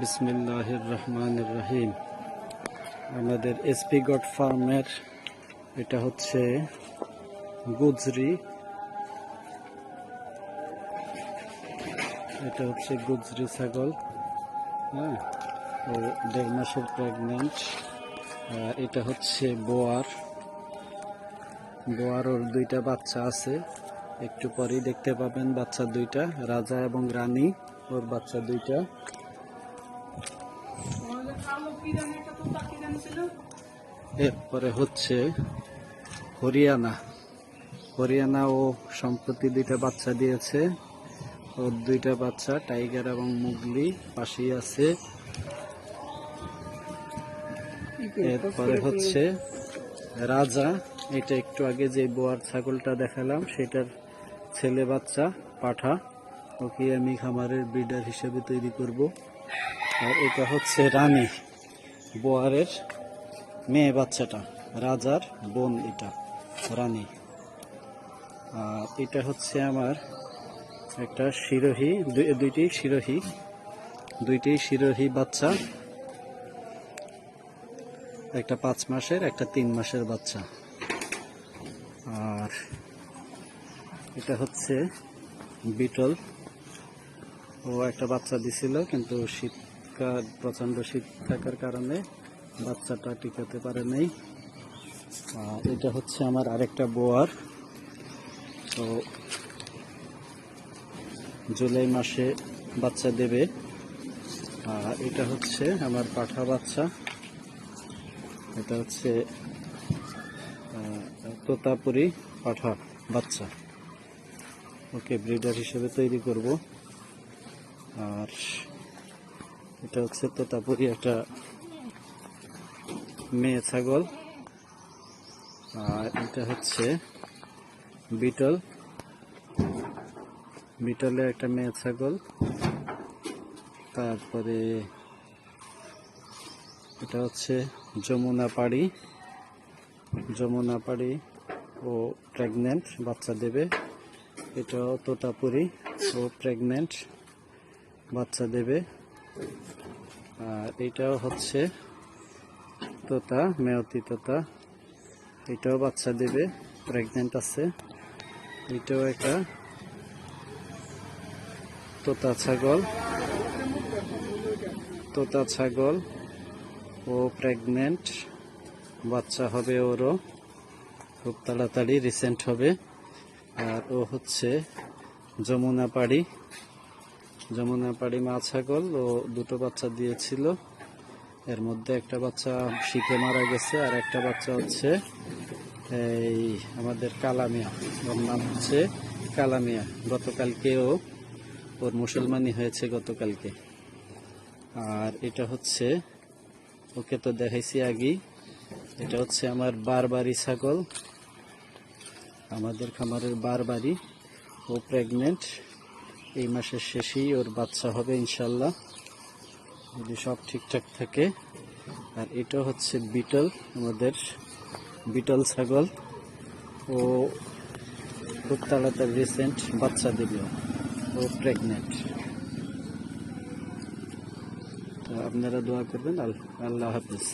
বিসমিল্লাহির রহমানির রহিম। আমাদের এসপি গড ফার্মের এটা হচ্ছে গুজরি, এটা হচ্ছে গুজরি ছাগল। হ্যাঁ, ও 1.5 মাসের প্রেগনেন্ট। এটা হচ্ছে বোয়ার, ওর 2টা বাচ্চা আছে, একটু পরেই দেখতে পাবেন বাচ্চা 2টা, রাজা এবং রানী, ওর বাচ্চা 2টা। এরপরে হচ্ছে হরিয়ানা, ও সম্প্রতি 2টা বাচ্চা দিয়েছে, ওর 2টা বাচ্চা টাইগার এবং মুগলি পাশেই আছে। এরপরে হচ্ছে রাজা, এটা একটু আগে যে বোয়ার ছাগলটা দেখালাম সেটার ছেলে বাচ্চা পাঠা, ওকে আমি খামারের ব্রিডার হিসেবে তৈরি করব। আর এটা হচ্ছে রানী, বোয়ারের মেয়ে বাচ্চাটা, রাজার বোন এটা রানী। আর এটা হচ্ছে আমার একটা শিরোহী, দুইটি শিরোহী বাচ্চা, একটা 5 মাসের, একটা 3 মাসের বাচ্চা। আর এটা হচ্ছে বিটল, ও একটা বাচ্চা দিছিল, কিন্তু প্রচন্ড শীত থাকার কারণে বাচ্চাটা টিকাতে পারে নাই। আর এটা হচ্ছে আমার আরেকটা বোয়ার, তো জুলাই মাসে বাচ্চা দেবে। আর এটা হচ্ছে আমার পাঠা বাচ্চা, এটা হচ্ছে তোতাপুরি পাঠা বাচ্চা, ওকে ব্রিডার হিসেবে তৈরি করব। আর এটা হচ্ছে তোতাপুরি একটা মেয়ে ছাগল। আর এটা হচ্ছে বিটলের একটা মেয়ে ছাগল। তারপরে এটা হচ্ছে যমুনা পাড়ি, ও প্রেগনেন্ট, বাচ্চা দেবে। এটাও তোতাপুরি, ও প্রেগনেন্ট, বাচ্চা দেবে। আর এটাও হচ্ছে তোতা, মেয়তি তোতা, এটাও বাচ্চা দেবে, প্রেগনেন্ট আছে। এটাও একটা তোতা ছাগল, ও প্রেগনেন্ট, বাচ্চা হবে ওরও খুব তাড়াতাড়ি, রিসেন্ট হবে। আর ও হচ্ছে যমুনা পাড়ি মা ছাগল, ও 2টো বাচ্চা দিয়েছিল, এর মধ্যে একটা বাচ্চা শীতে মারা গেছে, আর একটা বাচ্চা হচ্ছে এই আমাদের কালামিয়া, ওর নাম হচ্ছে কালামিয়া। গতকালকেও ওর মুসলমানি হয়েছে গতকালকে। আর এটা হচ্ছে, ওকে তো দেখাইছি আগেই, এটা হচ্ছে আমার বারবারি ছাগল, আমাদের খামারের বারবারি, ও প্রেগনেন্ট, এই মাসের শেষেই ওর বাচ্চা হবে ইনশাল্লাহ, যদি সব ঠিকঠাক থাকে। আর এটা হচ্ছে বিটল, আমাদের বিটল ছাগল, ও খুব তাড়াতাড়ি রিসেন্ট বাচ্চা দেবে, ও প্রেগনেন্ট। তো আপনারা দোয়া করবেন। আল্লাহ হাফেজ।